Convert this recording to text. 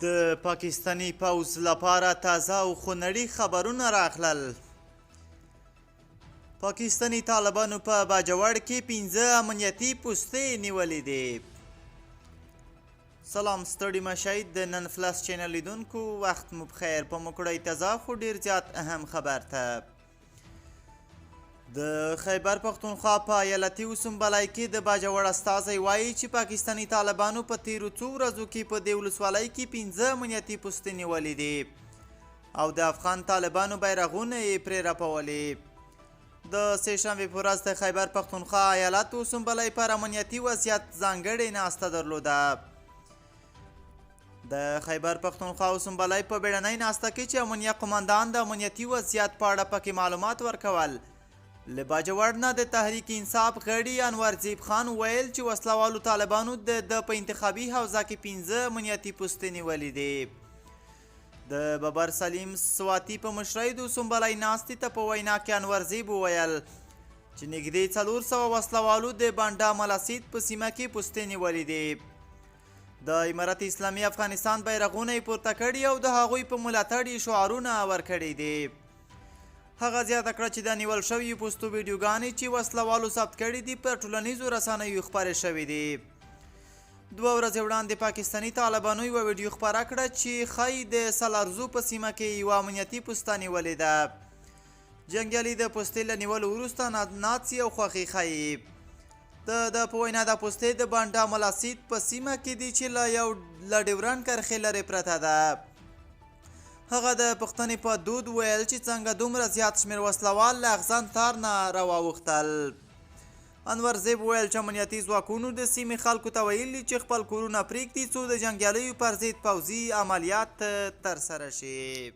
د پاکستاني پوځ لپاره تازه او خون.ړي خبرونه راغلل. پاکستاني طالبانو په باجوړ کې 15 امنیتي پوستې نیولې دي. سلام ستړي مشئ د نن فلاس چینل لیدونکو، وخت مو بخیر. په مکړی تازه خو ډیر زیات اهم خبر ته د خیبر پختونخوا په ایالتي وسنبلای کې د باجوړ استازی وایي چې پاکستاني طالبانو په تیرو څو ورځو کې په دې ولسوالۍ کې 15 امنیتي پوستې نیولې دي او د افغان طالبانو بیرغونه یې پرې رپولې. د سهشنبې په ورځ د خیبر پختونخوا ایالت وسنبلای پر امنیتي وضعیت ځانګړې ناسته درلوده. د خیبر پختونخوا وسنبلای په بیړنۍ ناسته کې چې امنیه قماندان د امنیتي وضعیت په اړه پکې معلومات ورکول، له باجوړ نه د تحریک انصاف غړي انورزیب خان ویل چې وسلوالو طالبانو د په انتخابي حوزه کې 15 امنیتي پوستې نیولې دي. د ببر سلیم سواتی په مشرۍ د وسنبلای ناستې ته په وینا کې انورزیب وویل چې نږدې 400 وسلوالو د بانډا ملاسید په سیمه کې پوستې نیولې دي. د امارت اسلامي افغانستان بیرغونه یې پورته کړي او د هغوی په ملاتړ یې شعارونه ورکړي دي. هغه زیاته کړه چې د نیول شویو پوستو ویډیوګانې چې وسلوالو ثبت کړي دي په ټولنیزو رسنیو خپرې شوې دي. 2 ورځې وړاندې پاکستاني طالبانو یوه ویډیو خپره کړه چې ښایي د سلارزو په سیمه کې یوه امنیتي پوسته نیولې ده. جنګیالي د پوستې له نیولو وروسته ناڅي او خوښي ښایي. د په وینا د پوستې د بانډا ملاسید په سیمه کې دي چې له ډیورنډ کرښې لرې پرته ده. هغه د پښتنې په دود ویل چې څنګه دومره زیات شمېر وسلوال له اغزن تار نه راواوښتل. انورزیب ویل چې امنیتي ځواکونو د سیمې خلکو ته ویلي چې خپل کورونه پرېږدي څو د جنګیالیو پر ضد پوځي عملیات ترسره شي.